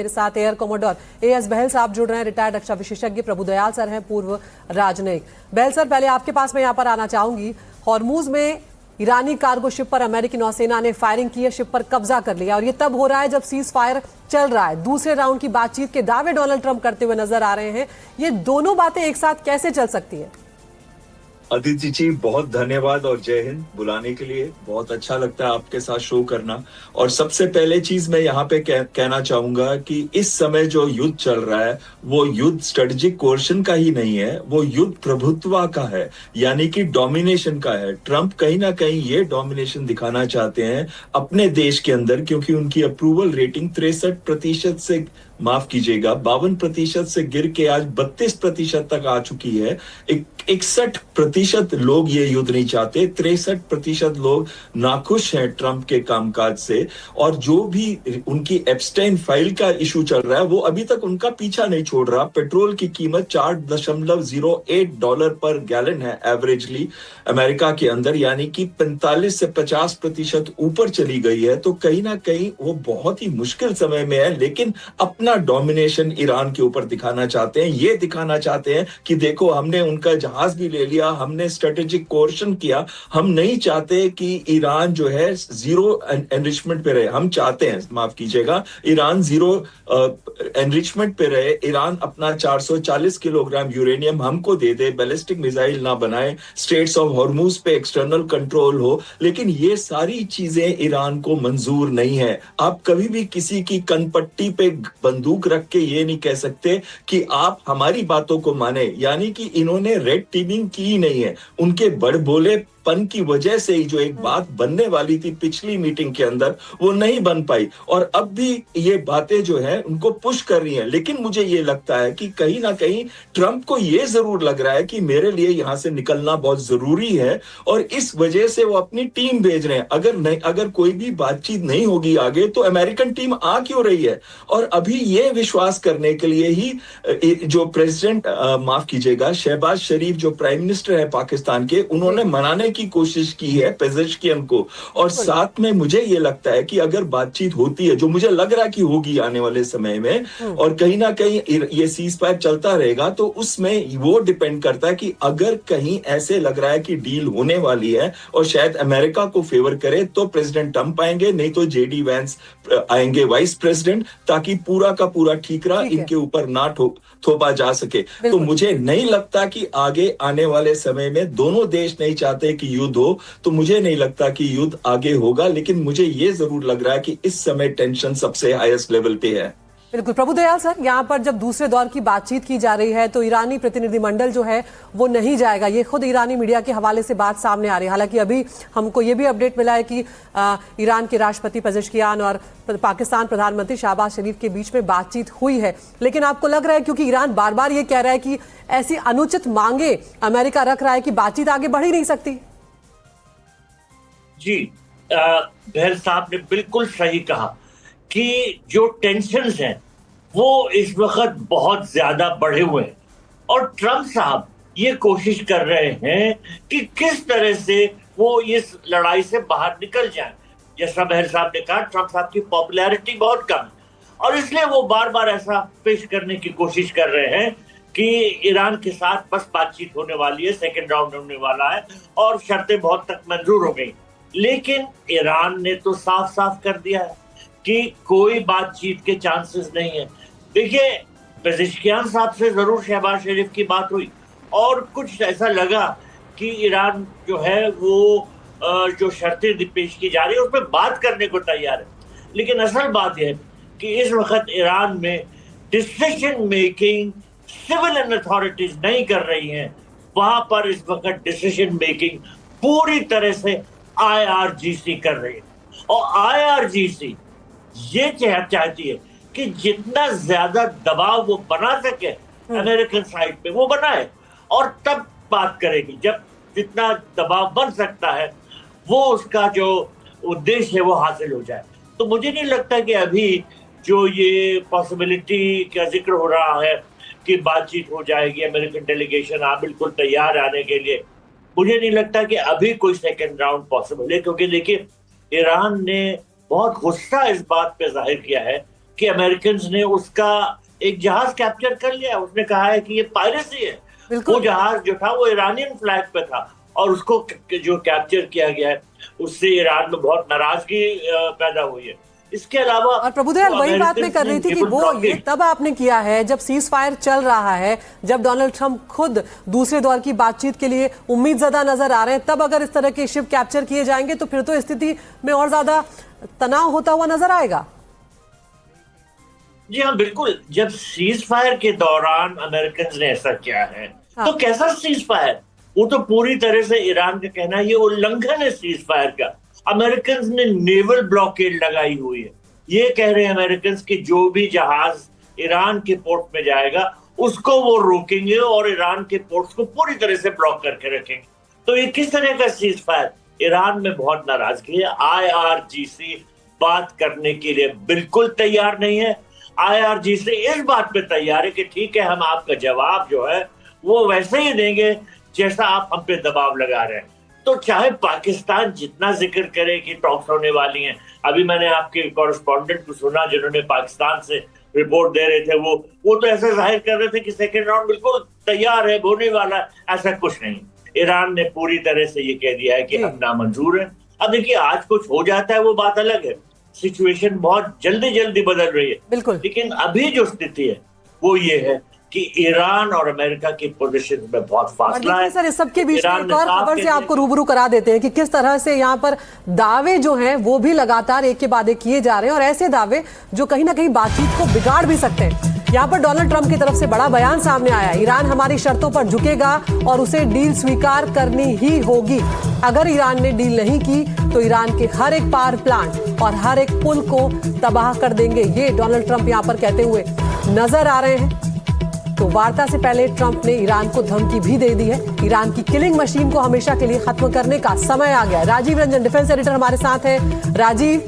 मेरे साथ air commodore as बहल साहब जुड़ रहे हैं, रिटायर्ड रक्षा विशेषज्ञ। प्रभुदयाल सर हैं, पूर्व राजनयिक। बहल सर, पहले आपके पास मैं यहाँ पर आना चाहूंगी। हॉर्मूज में ईरानी कार्गो शिप पर अमेरिकी नौसेना ने फायरिंग की है, शिप पर कब्जा कर लिया और ये तब हो रहा है जब सीज फायर चल रहा है। दूसरे राउंड की बातचीत के दावे डोनाल्ड ट्रंप करते हुए नजर आ रहे हैं। ये दोनों बातें एक साथ कैसे चल सकती है? अदिति जी, बहुत धन्यवाद और जय हिंद बुलाने के लिए। बहुत अच्छा लगता है आपके साथ शो करना। और सबसे पहले चीज मैं यहाँ पे कहना चाहूंगा कि इस समय जो युद्ध चल रहा है वो युद्ध स्ट्रेटेजिक कोर्शन का ही नहीं है, वो युद्ध प्रभुत्व का है, यानी कि डोमिनेशन का है। ट्रंप कहीं ना कहीं ये डोमिनेशन दिखाना चाहते हैं अपने देश के अंदर, क्योंकि उनकी अप्रूवल रेटिंग 63% से, माफ कीजिएगा, 52% से गिर के आज 32% तक आ चुकी है। 61% लोग ये युद्ध नहीं चाहते, 63% लोग नाखुश हैं ट्रंप के कामकाज से। और जो भी उनकी एप्स्टाइन फाइल का इशू चल रहा है वो अभी तक उनका पीछा नहीं छोड़ रहा। पेट्रोल की कीमत $4.08 पर गैलन है एवरेजली अमेरिका के अंदर, यानी कि 45 से 50% ऊपर चली गई है। तो कहीं ना कहीं वो बहुत ही मुश्किल समय में है, लेकिन अपना डोमिनेशन ईरान के ऊपर दिखाना चाहते हैं। ये दिखाना चाहते हैं कि देखो, हमने उनका जहाज भी ले लिया, हमने स्ट्रेटेजिक कोर्शन किया। हम नहीं चाहते कि ईरान जो है जीरो एनरिचमेंट पे रहे। हम चाहते हैं, माफ कीजिएगा, ईरान जीरो एनरिचमेंट पे रहे। ईरान अपना 440 किलोग्राम यूरेनियम हमको दे दे, बैलिस्टिक मिसाइल ना बनाए, स्ट्रेट्स ऑफ हॉर्मूज पे एक्सटर्नल कंट्रोल हो। लेकिन ये सारी चीजें ईरान को मंजूर नहीं है। आप कभी भी किसी की कनपट्टी पे बंदूक रख के ये नहीं कह सकते कि आप हमारी बातों को माने। यानी कि इन्होंने रेड टीमिंग की ही नहीं है। उनके बड़बोले पन की वजह से ही जो एक बात बनने वाली थी पिछली मीटिंग के अंदर वो नहीं बन पाई, और अब भी ये बातें जो है उनको पुश कर रही हैं। लेकिन मुझे ये लगता है कि कहीं ना कहीं ट्रंप को ये जरूर लग रहा है कि मेरे लिए यहां से निकलना बहुत जरूरी है, और इस वजह से वो अपनी टीम भेज रहे हैं। अगर कोई भी बातचीत नहीं होगी आगे तो अमेरिकन टीम आ क्यों रही है? और अभी ये विश्वास करने के लिए ही जो प्रेसिडेंट, माफ कीजिएगा, शहबाज शरीफ जो प्राइम मिनिस्टर है पाकिस्तान के, उन्होंने मनाने की कोशिश की है पेजेश्कियन को। और साथ में मुझे ये लगता है कि अगर बातचीत होती है, जो मुझे लग रहा है कि होगी आने वाले समय में, और कहीं ना कहीं ये सीज फायर चलता रहेगा, तो उसमें वो डिपेंड करता है कि अगर कहीं ऐसे लग रहा है कि डील होने वाली है और शायद अमेरिका को फेवर करे, तो प्रेसिडेंट ट्रंप आएंगे, नहीं तो जेडी वैंस आएंगे वाइस प्रेसिडेंट, ताकि पूरा का पूरा ठीकरा इनके ऊपर ना थोपा जा सके। तो मुझे नहीं लगता कि आगे आने वाले समय में दोनों देश नहीं चाहते कि युद्ध हो, तो मुझे नहीं लगता कि युद्ध आगे होगा। लेकिन मुझे ये जरूर लग रहा है कि इस समय टेंशन सबसे हाईएस्ट लेवल पे है। बिल्कुल प्रभुदयाल सर, यहाँ पर जब दूसरे दौर की बातचीत की जा रही है तो ईरानी प्रतिनिधिमंडल जो है वो नहीं जाएगा, ये खुद ईरानी मीडिया के हवाले से बात सामने आ रही है। हालांकि अभी हमको ये भी अपडेट मिला है कि ईरान के राष्ट्रपति पेजेश्कियान और पाकिस्तान प्रधानमंत्री शहबाज शरीफ के बीच में बातचीत हुई है। लेकिन आपको लग रहा है, क्योंकि ईरान बार बार ये कह रहा है कि ऐसी अनुचित मांगे अमेरिका रख रहा है कि बातचीत आगे बढ़ ही नहीं सकती? जी, बहल साहब ने बिल्कुल सही कहा कि जो टेंशन्स हैं वो इस वक्त बहुत ज्यादा बढ़े हुए हैं, और ट्रंप साहब ये कोशिश कर रहे हैं कि किस तरह से वो इस लड़ाई से बाहर निकल जाएं। जैसा बहल साहब ने कहा, ट्रंप साहब की पॉपुलैरिटी बहुत कम है, और इसलिए वो बार बार ऐसा पेश करने की कोशिश कर रहे हैं कि ईरान के साथ बस बातचीत होने वाली है, सेकेंड राउंड होने वाला है और शर्तें बहुत तक मंजूर हो गई। लेकिन ईरान ने तो साफ साफ कर दिया है कि कोई बातचीत के चांसेस नहीं है। देखिए, पेजेश्कियान साहब से जरूर शहबाज शरीफ की बात हुई और कुछ ऐसा लगा कि ईरान जो है वो जो शर्तें पेश की जा रही है उसमें बात करने को तैयार है। लेकिन असल बात यह है कि इस वक्त ईरान में डिसीजन मेकिंग सिविलियन अथॉरिटीज नहीं कर रही हैं। वहां पर इस वक्त डिसीजन मेकिंग पूरी तरह से IRGC कर रही है, और IRGC ये चाहती है कि जितना ज्यादा दबाव वो बना सके अमेरिकन साइड पे वो बनाए, और तब बात करेगी जब जितना दबाव बन सकता है वो उसका जो उद्देश्य है वो हासिल हो जाए। तो मुझे नहीं लगता कि अभी जो ये पॉसिबिलिटी का जिक्र हो रहा है कि बातचीत हो जाएगी, अमेरिकन डेलीगेशन बिल्कुल तैयार आने के लिए, मुझे नहीं लगता कि अभी कोई सेकेंड राउंड पॉसिबल है। क्योंकि देखिए, ईरान ने बहुत गुस्सा इस बात पे जाहिर किया है कि अमेरिकन ने उसका एक जहाज कैप्चर कर लिया। उसने कहा है कि ये पायरेसी है। बिल्कुल। वो जहाज जो था वो ईरानियन फ्लैग पे था और उसको जो कैप्चर किया गया है उससे ईरान में बहुत नाराजगी पैदा हुई है। इसके अलावा और प्रभुदयाल वही बात मैं कर रही थी कि वो ये तब आपने किया है जब सीज फायर चल रहा है, जब डोनाल्ड ट्रंप खुद दूसरे दौर की बातचीत के लिए उम्मीदज़दा नजर आ रहे हैं। तब अगर इस तरह के शिप कैप्चर किए जाएंगे तो फिर तो स्थिति में और ज्यादा तनाव होता हुआ नजर आएगा। जी हाँ, बिल्कुल। जब सीज फायर के दौरान अमेरिकन ने ऐसा किया है तो कैसा सीज फायर? वो तो पूरी तरह से ईरान का कहना है ये उल्लंघन है सीज फायर का। अमेरिकन ने नेवल ब्लॉकेड लगाई हुई है। ये कह रहे हैं अमेरिकन कि जो भी जहाज ईरान के पोर्ट में जाएगा उसको वो रोकेंगे और ईरान के पोर्ट्स को पूरी तरह से ब्लॉक करके रखेंगे। तो ये किस तरह का सीज फायर? ईरान में बहुत नाराजगी है। IRGC बात करने के लिए बिल्कुल तैयार नहीं है। IRGC इस बात पे तैयार है कि ठीक है, हम आपका जवाब जो है वो वैसे ही देंगे जैसा आप हम पे दबाव लगा रहे हैं। तो चाहे पाकिस्तान जितना जिक्र करे कि टॉक्स होने वाली हैं, अभी मैंने आपके कॉरेस्पॉन्डेंट को सुना जिन्होंने पाकिस्तान से रिपोर्ट दे रहे थे, वो तो ऐसा जाहिर कर रहे थे कि सेकेंड राउंड बिल्कुल तैयार है, होने वाला है। ऐसा कुछ नहीं। ईरान ने पूरी तरह से ये कह दिया है कि हम नामंजूर है। अब देखिए, आज कुछ हो जाता है वो बात अलग है। सिचुएशन बहुत जल्दी जल्दी बदल रही है, बिल्कुल। लेकिन अभी जो स्थिति है वो ये है कि ईरान और अमेरिका की पोजीशन में बहुत फासला है। सर, इस सबके बीच में एक और खबर से आपको रूबरू करा देते हैं कि किस तरह से यहाँ पर दावे जो हैं वो भी लगातार एक के बाद एक किए जा रहे हैं, और ऐसे दावे जो कहीं ना कहीं बातचीत को बिगाड़ भी सकते हैं। यहाँ पर डोनाल्ड ट्रंप की तरफ से बड़ा बयान सामने आया, ईरान हमारी शर्तों पर झुकेगा और उसे डील स्वीकार करनी ही होगी। अगर ईरान ने डील नहीं की तो ईरान के हर एक पावर प्लांट और हर एक पुल को तबाह कर देंगे। ये डोनाल्ड ट्रंप यहाँ पर कहते हुए नजर आ रहे हैं। तो वार्ता से पहले ट्रंप ने ईरान को धमकी भी दे दी है। ईरान की किलिंग मशीन को हमेशा के लिए खत्म करने का समय आ गया है। राजीव रंजन, डिफेंस एडिटर, हमारे साथ है। राजीव,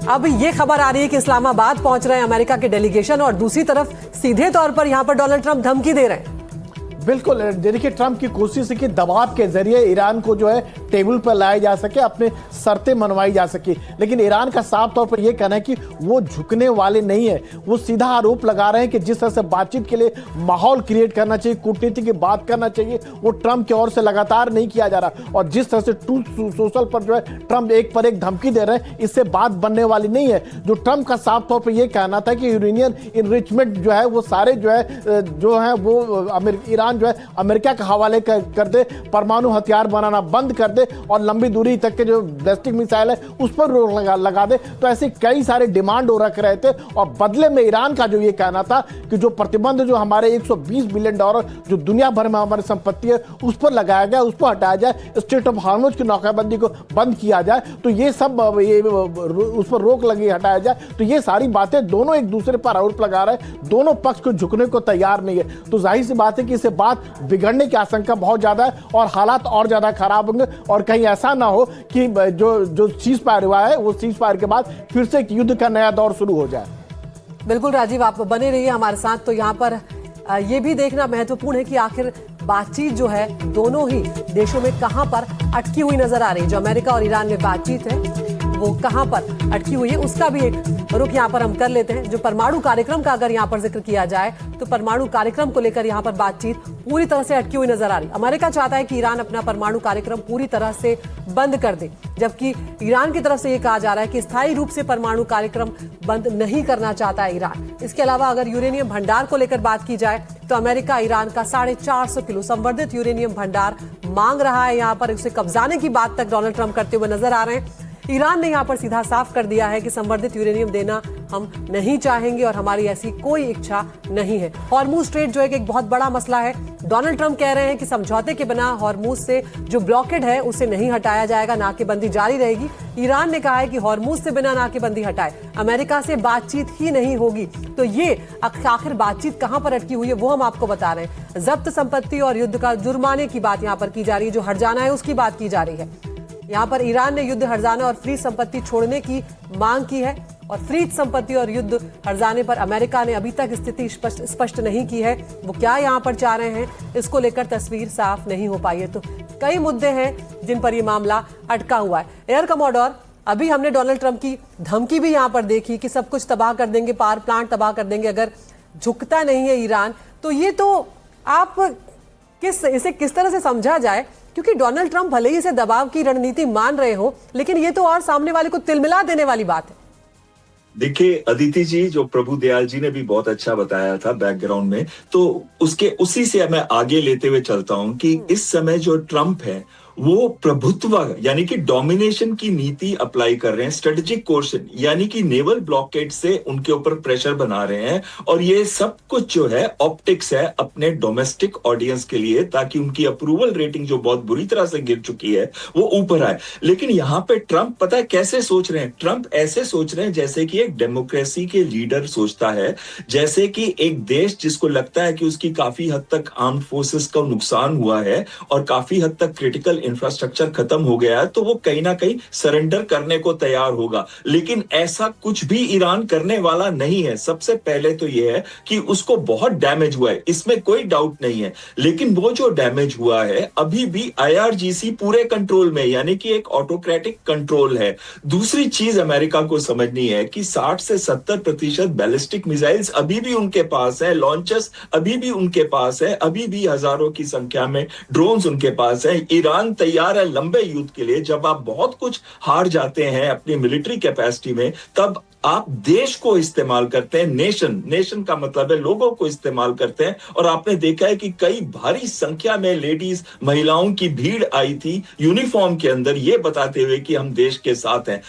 अब ये खबर आ रही है कि इस्लामाबाद पहुंच रहे हैं अमेरिका के डेलीगेशन, और दूसरी तरफ सीधे तौर पर यहां पर डोनाल्ड ट्रंप धमकी दे रहे हैं। बिल्कुल। देखिए, ट्रंप की कोशिश है कि दबाव के जरिए ईरान को जो है टेबल पर लाया जा सके, अपने शर्तें मनवाई जा सके। लेकिन ईरान का साफ तौर पर यह कहना है कि वो झुकने वाले नहीं है। वो सीधा आरोप लगा रहे हैं कि जिस तरह से बातचीत के लिए माहौल क्रिएट करना चाहिए, कूटनीति की बात करना चाहिए, वो ट्रंप की ओर से लगातार नहीं किया जा रहा। और जिस तरह से ट्रूथ सोशल पर जो है ट्रंप एक पर एक धमकी दे रहे हैं, इससे बात बनने वाली नहीं है। जो ट्रंप का साफ तौर पर यह कहना था कि यूरेनियम इनरिचमेंट जो है वो सारे जो है वो ईरान जो है अमेरिका के हवाले कर दे, परमाणु हथियार बनाना बंद कर दे और लंबी दूरी तक के जो बैलिस्टिक मिसाइल है उस पर रोक लगा दे। तो ऐसे कई सारे डिमांड हो रख रहे थे, और बदले में ईरान का जो ये कहना था कि जो प्रतिबंध जो हमारे $120 बिलियन जो दुनिया भर में हमारी संपत्ति है उस पर लगाया गया, उस पर हटाया जाए, स्ट्रेट ऑफ हार्मुज की नाकाबंदी को बंद किया जाए, तो ये सब उस पर रोक लगी, हटाया जाए। तो ये सारी बातें दोनों एक दूसरे पर आरोप लगा रहे हैं, दोनों पक्ष को झुकने को तैयार नहीं है। तो जाहिर सी बात है कि इससे बात बिगड़ने की आशंका बहुत ज्यादा है और हालात और ज्यादा खराब होंगे, और कहीं ऐसा ना हो कि जो सीज फायर हुआ है वो सीज फायर के बाद फिर से एक युद्ध का नया दौर शुरू हो जाए। बिल्कुल राजीव, आप बने रहिए हमारे साथ। तो यहाँ पर ये भी देखना महत्वपूर्ण है कि आखिर बातचीत जो है दोनों ही देशों में कहां पर अटकी हुई नजर आ रही है। जो अमेरिका और ईरान में बातचीत है वो कहां पर अटकी हुई है, उसका भी एक रुख यहाँ पर हम कर लेते हैं। जो परमाणु कार्यक्रम का अगर यहाँ पर जिक्र किया जाए तो परमाणु कार्यक्रम को लेकर यहाँ पर बातचीत पूरी तरह से अटकी हुई नजर आ रही है। अमेरिका चाहता है कि ईरान अपना परमाणु कार्यक्रम पूरी तरह से बंद कर दे, जबकि ईरान की तरफ से ये कहा जा रहा है कि स्थायी रूप से परमाणु कार्यक्रम बंद नहीं करना चाहता है ईरान। इसके अलावा अगर यूरेनियम भंडार को लेकर बात की जाए तो अमेरिका ईरान का 450 किलो संवर्धित यूरेनियम भंडार मांग रहा है। यहाँ पर उसे कब्जाने की बात तक डोनाल्ड ट्रंप करते हुए नजर आ रहे हैं। ईरान ने यहाँ पर सीधा साफ कर दिया है कि संवर्धित यूरेनियम देना हम नहीं चाहेंगे और हमारी ऐसी कोई इच्छा नहीं है। हॉर्मुज स्ट्रेट जो है कि एक बहुत बड़ा मसला है। डोनाल्ड ट्रंप कह रहे हैं कि समझौते के बिना हॉर्मुज से जो ब्लॉकेड है उसे नहीं हटाया जाएगा, नाकेबंदी जारी रहेगी। ईरान ने कहा है कि हॉर्मुज से बिना नाकेबंदी हटाए अमेरिका से बातचीत ही नहीं होगी। तो ये आखिर बातचीत कहां पर अटकी हुई है वो हम आपको बता रहे हैं। जब्त संपत्ति और युद्ध का जुर्माने की बात यहाँ पर की जा रही है, जो हर्जाना है उसकी बात की जा रही है। यहाँ पर ईरान ने युद्ध हर्जाना और फ्रीज संपत्ति छोड़ने की मांग की है, और फ्रीज संपत्ति और युद्ध हर्जाने पर अमेरिका ने अभी तक स्थिति स्पष्ट नहीं की है। वो क्या यहाँ पर चाह रहे हैं इसको लेकर तस्वीर साफ नहीं हो पाई है। तो कई मुद्दे हैं जिन पर ये मामला अटका हुआ है। एयर कमोडोर अभी हमने डोनाल्ड ट्रंप की धमकी भी यहाँ पर देखी कि सब कुछ तबाह कर देंगे, पावर प्लांट तबाह कर देंगे अगर झुकता नहीं है ईरान। तो ये तो आप इसे किस तरह से समझा जाए, क्योंकि डोनाल्ड ट्रंप भले ही इसे दबाव की रणनीति मान रहे हो, लेकिन ये तो और सामने वाले को तिलमिला देने वाली बात है। देखिए अदिति जी, जो प्रभु दयाल जी ने भी बहुत अच्छा बताया था बैकग्राउंड में, तो उसी से मैं आगे लेते हुए चलता हूं कि इस समय जो ट्रंप है वो प्रभुत्व यानी कि डोमिनेशन की नीति अप्लाई कर रहे हैं, स्ट्रेटेजिक कोर्शन यानी कि नेवल ब्लॉकेड से उनके ऊपर प्रेशर बना रहे हैं। और ये सब कुछ जो है ऑप्टिक्स है अपने डोमेस्टिक ऑडियंस के लिए, ताकि उनकी अप्रूवल रेटिंग जो बहुत बुरी तरह से गिर चुकी है वो ऊपर आए। लेकिन यहाँ पे ट्रंप पता है कैसे सोच रहे हैं? ट्रंप ऐसे सोच रहे हैं जैसे कि एक डेमोक्रेसी के लीडर सोचता है, जैसे कि एक देश जिसको लगता है कि उसकी काफी हद तक आर्म्ड फोर्सेस का नुकसान हुआ है और काफी हद तक क्रिटिकल इंफ्रास्ट्रक्चर खत्म हो गया है, तो वो कहीं ना कहीं सरेंडर करने को तैयार होगा। लेकिन ऐसा कुछ भी ईरान करने वाला नहीं है। सबसे पहले तो ये है कि उसको बहुत डैमेज हुआ है, इसमें कोई डाउट नहीं है। लेकिन वो जो डैमेज हुआ है अभी भी IRGC पूरे कंट्रोल में, यानी कि एक ऑटोक्रेटिक कंट्रोल है। दूसरी चीज अमेरिका को समझनी है कि 60 से 70% बैलिस्टिक मिसाइल्स अभी भी उनके पास है, लॉन्चर्स अभी भी उनके पास है, अभी भी हजारों की संख्या में ड्रोन्स उनके पास है। ईरान तैयार है लंबे युद्ध के लिए। जब आप बहुत कुछ हार जाते हैं अपनी मिलिट्री कैपेसिटी में, तब आप देश को इस्तेमाल करते हैं, नेशन का मतलब है लोगों को इस्तेमाल करते हैं। और आपने देखा है कि कई भारी संख्या में लेडीज, महिलाओं की भीड़ आई थी यूनिफॉर्म के अंदर, ये बताते हुए कि हम देश के साथ हैं।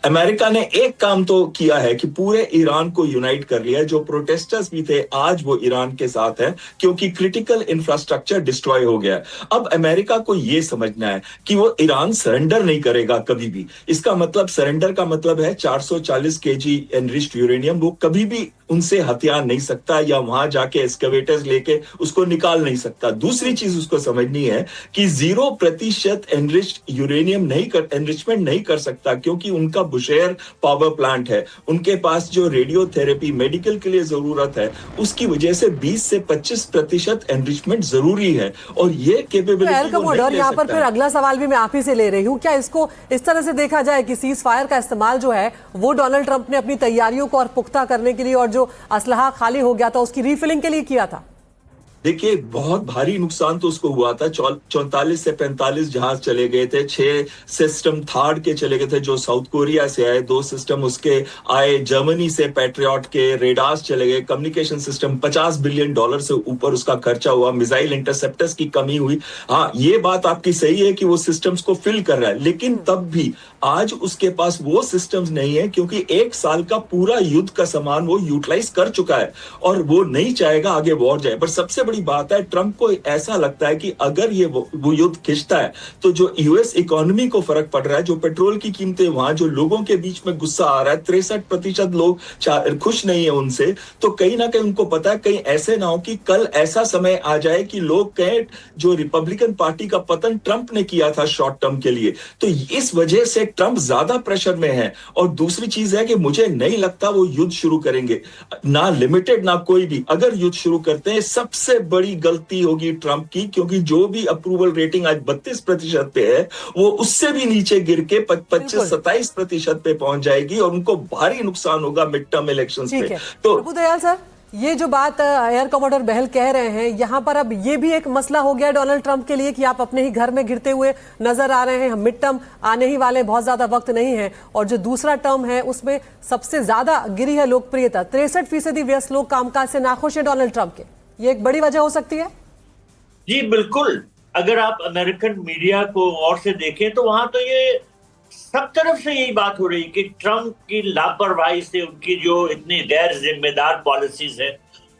अमेरिका ने एक काम तो किया है कि पूरे ईरान को यूनाइट कर लिया। जो प्रोटेस्टर्स भी थे आज वो ईरान के साथ हैं, क्योंकि क्रिटिकल इंफ्रास्ट्रक्चर डिस्ट्रॉय हो गया। अब अमेरिका को यह समझना है कि वो ईरान सरेंडर नहीं करेगा कभी भी। इसका मतलब सरेंडर का मतलब है 440 kg एनरिच्ड यूरेनियम वो कभी भी उनसे हथियार नहीं सकता, या वहां जाके एक्सकवेटर्स लेके उसको निकाल नहीं सकता। दूसरी चीज उसको समझनी है कि 0% एनरिच्ड यूरेनियम एनरिचमेंट नहीं कर सकता, क्योंकि उनका बुशेयर पावर प्लांट है। उनके पास जो रेडियोथेरेपी मेडिकल के लिए जरूरत है, उसकी वजह से 20 से 25% एनरिचमेंट जरूरी है। और ये केपेबिलिटी यहाँ पर फिर अगला सवाल भी मैं आप ही से ले रही हूँ, क्या इसको इस तरह से देखा जाए कि सीज फायर का इस्तेमाल जो है वो डोनाल्ड ट्रंप ने अपनी तैयारियों को और पुख्ता करने के लिए, और जो असलहा खाली हो गया था उसकी रीफिलिंग के लिए किया था? देखिए बहुत भारी नुकसान तो उसको हुआ था। 44 से 45 जहाज चले गए थे, 6 सिस्टम थार्ड के चले गए थे जो साउथ कोरिया से आए, 2 सिस्टम उसके आए जर्मनी से, पैट्रियट के रेडार्स चले गए, कम्युनिकेशन सिस्टम $50 बिलियन से ऊपर उसका खर्चा हुआ, मिसाइल इंटरसेप्टर्स की कमी हुई। हाँ, ये बात आपकी सही है कि वो सिस्टम्स को फिल कर रहा है, लेकिन तब भी आज उसके पास वो सिस्टम्स नहीं है, क्योंकि 1 साल का पूरा युद्ध का सामान वो यूटिलाइज कर चुका है और वो नहीं चाहेगा आगे वॉर जाए। पर सबसे बड़ी बात है, ट्रंप को ऐसा लगता है कि अगर ये वो युद्ध खिंचता है तो जो यूएस इकोनॉमी को फर्क पड़ रहा है, जो पेट्रोल की कीमतें, वहां जो लोगों के बीच में गुस्सा आ रहा है, 63% लोग खुश नहीं है उनसे, तो कहीं ना कहीं उनको पता है कहीं ऐसे ना हो कि कल ऐसा समय आ जाए कि लोग कहें जो रिपब्लिकन पार्टी का पतन ट्रंप ने किया था शॉर्ट टर्म के लिए। तो इस वजह से ट्रंप ज्यादा प्रेशर में है। और दूसरी चीज है कि मुझे नहीं लगता वो युद्ध शुरू करेंगे, ना लिमिटेड ना कोई भी। अगर युद्ध शुरू करते हैं सबसे बड़ी गलती होगी ट्रंप की, क्योंकि जो भी अप्रूवल रेटिंग आज 32% पे है वो उससे भी नीचे गिर के 25-27% पे पहुंच जाएगी और उनको भारी नुकसान होगा मिड टर्म इलेक्शंस पे। तो प्रभु दयाल सर, ये जो बात एयर कमोडोर बहल कह रहे हैं, यहाँ पर अब ये भी एक मसला हो गया डोनाल्ड ट्रंप के लिए कि आप अपने ही घर में गिरते हुए नजर आ रहे हैं। मिड टर्म आने ही वाले, बहुत ज्यादा वक्त नहीं है, और जो दूसरा टर्म है उसमें सबसे ज्यादा गिरी है लोकप्रियता। 63% व्यस्त लोग कामकाज से नाखुश है डोनाल्ड ट्रंप के। ये एक बड़ी वजह हो सकती है? जी बिल्कुल। अगर आप अमेरिकन मीडिया को और से देखें तो वहां तो ये सब तरफ से यही बात हो रही कि ट्रंप की लापरवाही से, उनकी जो इतनी गैर जिम्मेदार पॉलिसीज है,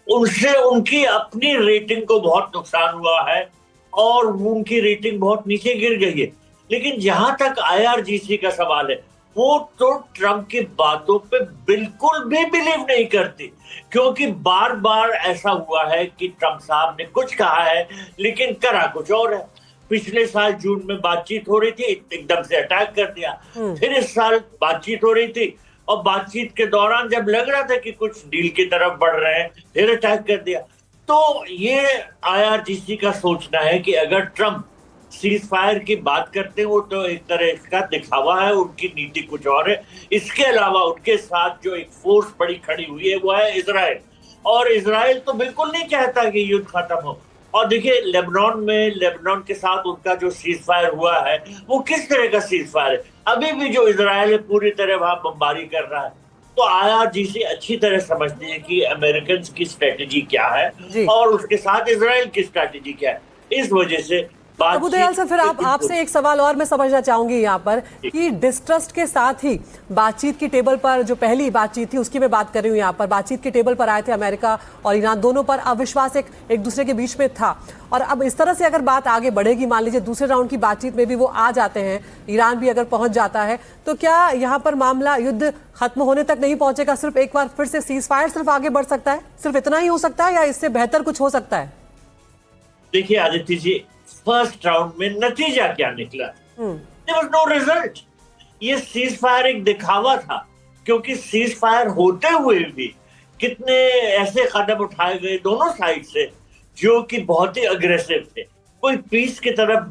उनसे उनकी अपनी रेटिंग को बहुत नुकसान हुआ है और उनकी रेटिंग बहुत नीचे गिर गई है। लेकिन जहां तक IRGC का सवाल है, वो तो ट्रंप की बातों पे बिल्कुल भी बिलीव नहीं करती, क्योंकि बार बार ऐसा हुआ है कि ट्रंप साहब ने कुछ कहा है लेकिन करा कुछ और है। पिछले साल जून में बातचीत हो रही थी, एकदम से अटैक कर दिया। फिर इस साल बातचीत हो रही थी और बातचीत के दौरान जब लग रहा था कि कुछ डील की तरफ बढ़ रहे हैं, फिर अटैक कर दिया। तो ये IRGC का सोचना है कि अगर ट्रंप सीज फायर की बात करते हैं वो तो एक तरह का दिखावा है, उनकी नीति कुछ और है। इसके अलावा उनके साथ जो एक फोर्स बड़ी खड़ी हुई है वो है इजराइल, और इजराइल तो बिल्कुल नहीं चाहता कि युद्ध खत्म हो। और देखिए लेबनान के साथ उनका जो सीज फायर हुआ है वो किस तरह का सीज फायर है। अभी भी जो इजराइल है पूरी तरह वहां बमबारी कर रहा है। तो IRGC अच्छी तरह समझते हैं कि अमेरिकन की स्ट्रेटेजी क्या है और उसके साथ इजराइल की स्ट्रेटेजी क्या है। इस वजह से अबू दयाल से फिर आपसे एक सवाल और मैं समझना चाहूंगी यहाँ पर कि डिस्ट्रस्ट के साथ ही बातचीत की टेबल पर जो पहली बातचीत थी उसकी मैं बात कर रही हूँ। यहाँ पर बातचीत के टेबल पर आए थे अमेरिका और ईरान, दोनों पर अविश्वास एक दूसरे के बीच में था। और अब इस तरह से अगर बात आगे बढ़ेगी, मान लीजिए दूसरे राउंड की बातचीत में भी वो आ जाते हैं, ईरान भी अगर पहुंच जाता है, तो क्या यहाँ पर मामला युद्ध खत्म होने तक नहीं पहुंचेगा? सिर्फ एक बार फिर से सीज फायर सिर्फ आगे बढ़ सकता है, सिर्फ इतना ही हो सकता है या इससे बेहतर कुछ हो सकता है? देखिए आदित्य जी, फर्स्ट राउंड में नतीजा क्या निकला? There was no result. ये सीज फायर एक दिखावा था, क्योंकि सीज फायर होते हुए भी कितने ऐसे कदम उठाए गए दोनों साइड से जो कि बहुत ही अग्रेसिव थे, कोई पीस की तरफ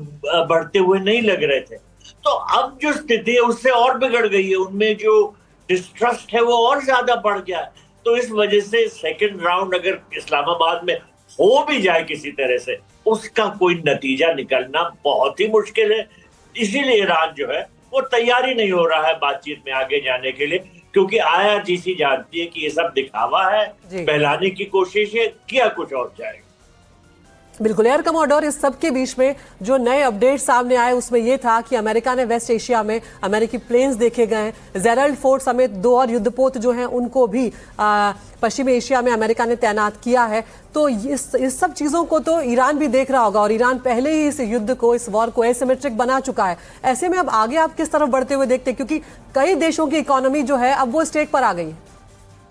बढ़ते हुए नहीं लग रहे थे। तो अब जो स्थिति है उससे और बिगड़ गई है, उनमें जो डिस्ट्रस्ट है वो और ज्यादा बढ़ गया है। तो इस वजह से सेकेंड राउंड अगर इस्लामाबाद में हो भी जाए किसी तरह से, उसका कोई नतीजा निकलना बहुत ही मुश्किल है। इसीलिए ईरान जो है वो तैयारी नहीं हो रहा है बातचीत में आगे जाने के लिए, क्योंकि IRGC जानती है कि ये सब दिखावा है, बहलाने की कोशिश है, किया कुछ और जाएगा। बिल्कुल एयर कमोडोर, इस सब के बीच में जो नए अपडेट सामने आए उसमें यह था कि अमेरिका ने वेस्ट एशिया में अमेरिकी प्लेन्स देखे गए, जेरल्ड फोर्ट समेत 2 और युद्धपोत जो हैं उनको भी पश्चिमी एशिया में अमेरिका ने तैनात किया है। तो इस सब चीज़ों को तो ईरान भी देख रहा होगा, और ईरान पहले ही इस युद्ध को, इस वॉर को एसिमेट्रिक बना चुका है। ऐसे में अब आगे आप किस तरफ बढ़ते हुए देखते हैं, क्योंकि कई देशों की इकोनॉमी जो है अब वो स्टेक पर आ गई है?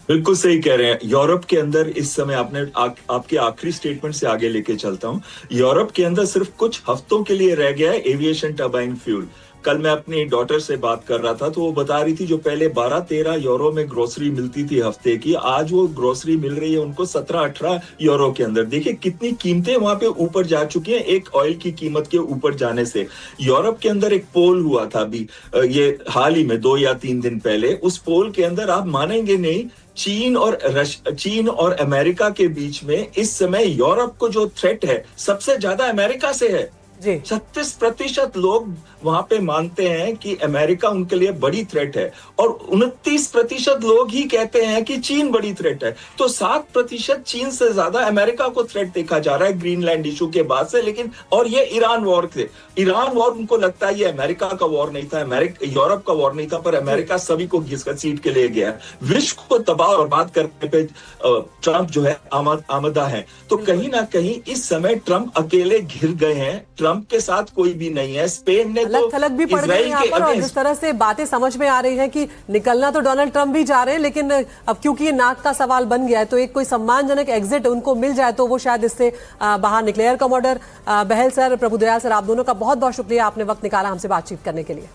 बिल्कुल सही कह रहे हैं। यूरोप के अंदर इस समय आपके आखिरी स्टेटमेंट से आगे लेके चलता हूं। यूरोप के अंदर सिर्फ कुछ हफ्तों के लिए रह गया है एविएशन टर्बाइन फ्यूल। कल मैं अपनी डॉटर से बात कर रहा था तो वो बता रही थी जो पहले 12-13 यूरो में ग्रोसरी मिलती थी हफ्ते की, आज वो ग्रोसरी मिल रही है उनको 17-18 यूरो के अंदर। देखिए कितनी कीमतें वहां पे ऊपर जा चुकी हैं एक ऑयल की कीमत के ऊपर जाने से। यूरोप के अंदर एक पोल हुआ था अभी ये हाल ही में 2 या 3 दिन पहले। उस पोल के अंदर आप मानेंगे नहीं, चीन और अमेरिका के बीच में इस समय यूरोप को जो थ्रेट है सबसे ज्यादा अमेरिका से है। 36% लोग वहां पे मानते हैं कि अमेरिका उनके लिए बड़ी थ्रेट है, और 29% लोग ही कहते हैं कि चीन बड़ी थ्रेट है। तो 7% चीन से ज्यादा अमेरिका को थ्रेट देखा जा रहा है ग्रीनलैंड इशू के बाद से। लेकिन और ये ईरान वॉर थे, ईरान वॉर उनको लगता है ये अमेरिका का वॉर नहीं था, यूरोप का वॉर नहीं था, पर अमेरिका सभी को घसीट के ले गया। विश्व को तबाह और बर्बाद करने पे ट्रंप जो है आमदा है। तो कहीं ना कहीं इस समय ट्रंप अकेले घिर गए हैं, ट्रंप के साथ कोई भी नहीं है। स्पेन ने थलग भी पड़ गई यहाँ पर, और जिस तरह से बातें समझ में आ रही है कि निकलना तो डोनाल्ड ट्रंप भी जा रहे हैं, लेकिन अब क्योंकि ये नाक का सवाल बन गया है तो एक कोई सम्मानजनक एग्जिट उनको मिल जाए तो वो शायद इससे बाहर निकले। एयर कमोडोर बहल सर, प्रभु दयाल सर, आप दोनों का बहुत बहुत शुक्रिया, आपने वक्त निकाला हमसे बातचीत करने के लिए।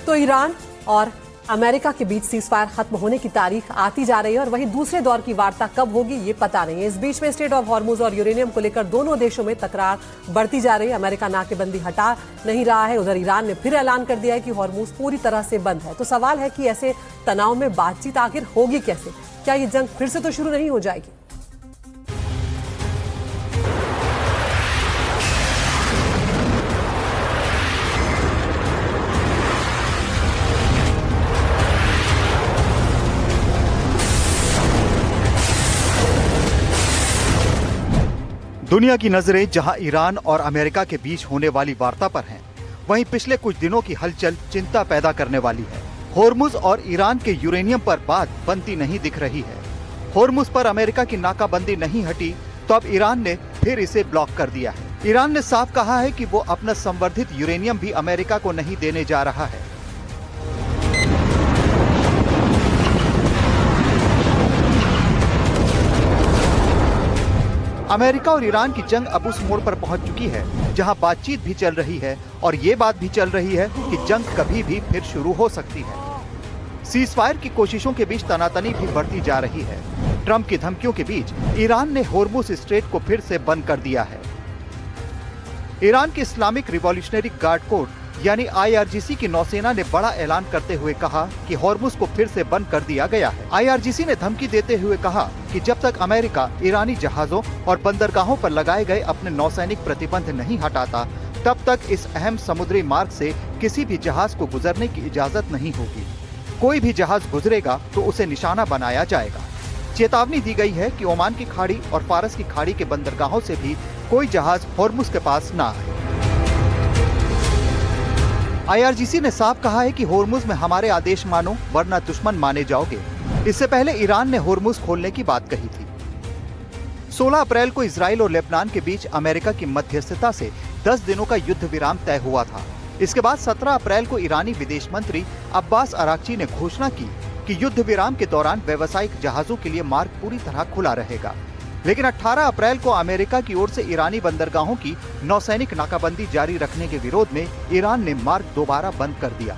तो ईरान और अमेरिका के बीच सीजफायर खत्म होने की तारीख आती जा रही है, और वहीं दूसरे दौर की वार्ता कब होगी ये पता नहीं है। इस बीच में स्टेट ऑफ हॉर्मुज और यूरेनियम को लेकर दोनों देशों में तकरार बढ़ती जा रही है। अमेरिका नाकेबंदी हटा नहीं रहा है, उधर ईरान ने फिर ऐलान कर दिया है कि हॉर्मुज पूरी तरह से बंद है। तो सवाल है कि ऐसे तनाव में बातचीत आखिर होगी कैसे? क्या ये जंग फिर से तो शुरू नहीं हो जाएगी? दुनिया की नजरें जहां ईरान और अमेरिका के बीच होने वाली वार्ता पर हैं, वहीं पिछले कुछ दिनों की हलचल चिंता पैदा करने वाली है। होर्मुज और ईरान के यूरेनियम पर बात बनती नहीं दिख रही है। होर्मुज पर अमेरिका की नाकाबंदी नहीं हटी तो अब ईरान ने फिर इसे ब्लॉक कर दिया है। ईरान ने साफ कहा है कि वो अपना संवर्धित यूरेनियम भी अमेरिका को नहीं देने जा रहा है। अमेरिका और ईरान की जंग अब उस मोड़ पर पहुंच चुकी है जहां बातचीत भी चल रही है और ये बात भी चल रही है कि जंग कभी भी फिर शुरू हो सकती है। सीजफायर की कोशिशों के बीच तनातनी भी बढ़ती जा रही है। ट्रंप की धमकियों के बीच ईरान ने होर्मुज स्ट्रेट को फिर से बंद कर दिया है। ईरान के इस्लामिक रिवॉल्यूशनरी गार्ड कोर यानी IRGC की नौसेना ने बड़ा ऐलान करते हुए कहा कि हॉर्मुज को फिर से बंद कर दिया गया है। IRGC ने धमकी देते हुए कहा कि जब तक अमेरिका ईरानी जहाजों और बंदरगाहों पर लगाए गए अपने नौसैनिक प्रतिबंध नहीं हटाता, तब तक इस अहम समुद्री मार्ग से किसी भी जहाज को गुजरने की इजाजत नहीं होगी। कोई भी जहाज गुजरेगा तो उसे निशाना बनाया जाएगा। चेतावनी दी गई है कि ओमान की खाड़ी और फारस की खाड़ी के बंदरगाहों से भी कोई जहाज हॉर्मुज के पास न आए। IRGC ने साफ कहा है कि हॉर्मुज में हमारे आदेश मानो वरना दुश्मन माने जाओगे। इससे पहले ईरान ने हॉर्मुज खोलने की बात कही थी। 16 अप्रैल को इजराइल और लेबनान के बीच अमेरिका की मध्यस्थता से 10 दिनों का युद्ध विराम तय हुआ था। इसके बाद 17 अप्रैल को ईरानी विदेश मंत्री अब्बास अराक्ची ने घोषणा की कि युद्ध विराम के दौरान व्यावसायिक जहाजों के लिए मार्ग पूरी तरह खुला रहेगा। लेकिन 18 अप्रैल को अमेरिका की ओर से ईरानी बंदरगाहों की नौसैनिक नाकाबंदी जारी रखने के विरोध में ईरान ने मार्ग दोबारा बंद कर दिया।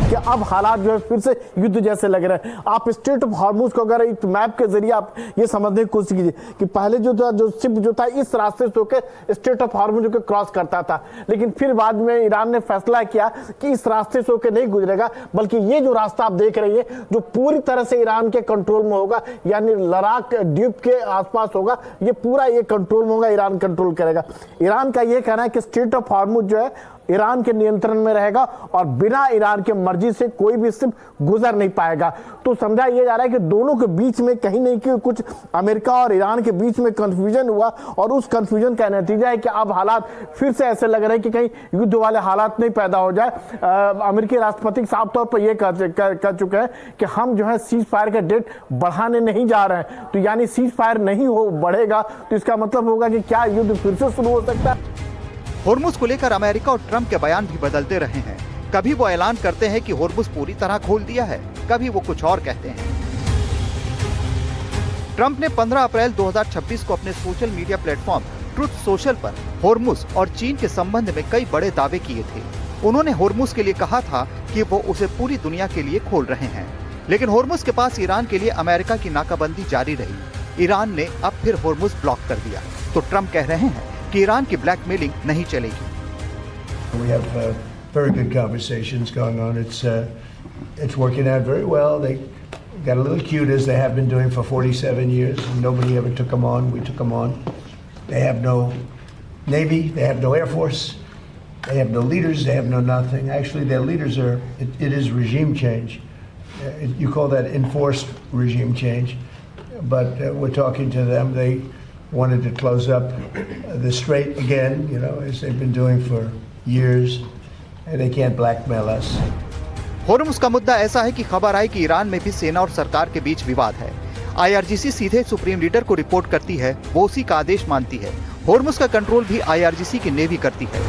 कि अब हालात जो है फिर से युद्ध जैसे लग रहे हैं। आप स्ट्रेट ऑफ हॉर्मुज को अगर एक मैप के जरिए आप ये समझने की कोशिश कीजिए कि पहले जो शिप जो था इस रास्ते से होकर स्ट्रेट ऑफ हॉर्मुज को क्रॉस करता था, लेकिन फिर बाद में ईरान ने फैसला किया कि इस रास्ते से होकर नहीं गुजरेगा, बल्कि ये जो रास्ता आप देख रहे हैं जो पूरी तरह से ईरान के कंट्रोल में होगा, यानी लद्दाख द्वीप के आसपास होगा, ये पूरा ये कंट्रोल में होगा, ईरान कंट्रोल करेगा। ईरान का ये कहना है कि स्ट्रेट ऑफ हॉर्मुज जो है ईरान के नियंत्रण में रहेगा और बिना ईरान के मर्जी से कोई भी शिप गुजर नहीं पाएगा। तो समझा यह जा रहा है कि दोनों के बीच में कहीं नहीं कि कुछ अमेरिका और ईरान के बीच में कंफ्यूजन हुआ और उस कंफ्यूजन का नतीजा है कि अब हालात फिर से ऐसे लग रहे हैं कि कहीं युद्ध वाले हालात नहीं पैदा हो जाए। अमेरिकी राष्ट्रपति साफ तौर पर यह कह चुके हैं कि हम जो है सीज फायर का डेट बढ़ाने नहीं जा रहे हैं। तो यानी सीज फायर नहीं हो बढ़ेगा तो इसका मतलब होगा कि क्या युद्ध फिर से शुरू हो सकता है। हॉर्मुज को लेकर अमेरिका और ट्रंप के बयान भी बदलते रहे हैं। कभी वो ऐलान करते हैं कि हॉर्मुज पूरी तरह खोल दिया है, कभी वो कुछ और कहते हैं। ट्रंप ने 15 अप्रैल 2026 को अपने social media platform truth social पर हॉर्मुज और चीन के संबंध में कई बड़े दावे किए थे। उन्होंने हॉर्मुज के लिए कहा था कि वो उसे पूरी दुनिया के लिए खोल रहे हैं, लेकिन हॉर्मुज के पास ईरान के लिए अमेरिका की नाकाबंदी जारी रही। ईरान ने अब फिर हॉर्मुज ब्लॉक कर दिया, तो ट्रंप कह रहे हैं कि ईरान की ब्लैकमेलिंग नहीं चलेगी। We have very good conversations going on. It's working out very well. They got a little cute as they have been doing for 47 years. Nobody ever took them on. We took them on. They have no navy. They have no air force. They have no leaders. They have no nothing. Actually, their leaders are. It is regime change. You call that enforced regime change, but we're talking to them. They wanted to close up the strait again, you know, as they've been doing for years, and they can't blackmail us. Hormuz का मुद्दा ऐसा है कि खबर आई कि Iran में भी सेना और सरकार के बीच विवाद है। IRGC सीधे सुप्रीम लीडर को रिपोर्ट करती है, वो उसी का आदेश मानती है। हॉर्मुज का कंट्रोल भी IRGC की नेवी करती है।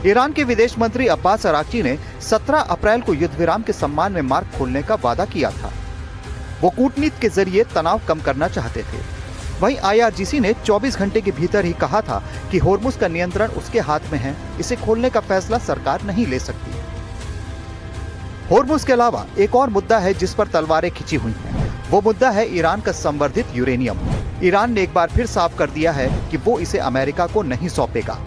ईरान के विदेश मंत्री अब्बास अराक्ची ने 17 अप्रैल को युद्ध विराम के सम्मान में मार्ग खोलने का वादा किया था। वो कूटनीति के जरिए तनाव कम करना चाहते थे। वहीं IRGC ने 24 घंटे के भीतर ही कहा था कि हॉर्मुज का नियंत्रण उसके हाथ में है, इसे खोलने का फैसला सरकार नहीं ले सकती। हॉर्मुज के अलावा एक और मुद्दा है जिस पर तलवारें खिंची हुई हैं। वो मुद्दा है ईरान का संवर्धित यूरेनियम। ईरान ने एक बार फिर साफ कर दिया है कि वो इसे अमेरिका को नहीं सौंपेगा।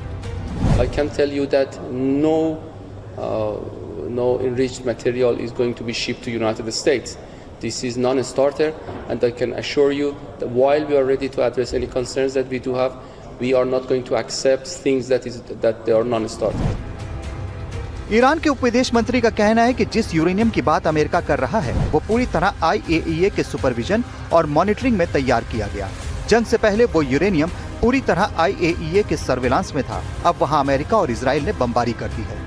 I can tell you that no enriched material is going to be shipped to United States. This is non-starter, and I can assure you that while we are ready to address any concerns that we do have, we are not going to accept things that they are non-starter. Iran के उप विदेश मंत्री का कहना है कि जिस uranium की बात अमेरिका कर रहा है वो पूरी तरह IAEA के सुपरविजन और मॉनिटरिंग में तैयार किया गया। जंग से पहले वो यूरेनियम पूरी तरह IAEA के सर्विलांस में था। अब वहां अमेरिका और इजराइल ने बमबारी कर दी है।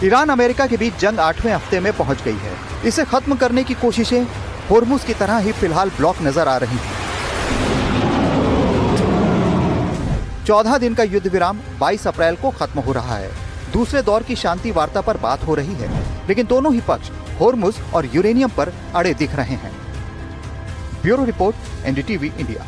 ईरान अमेरिका के बीच जंग 8वें हफ्ते में पहुंच गई है। इसे खत्म करने की कोशिशें हॉर्मुज की तरह ही फिलहाल ब्लॉक नजर आ रही हैं। 14 दिन का युद्ध विराम 22 अप्रैल को खत्म हो रहा है। दूसरे दौर की शांति वार्ता पर बात हो रही है, लेकिन दोनों ही पक्ष हॉर्मुज और यूरेनियम पर अड़े दिख रहे हैं। Bureau report, NDTV India.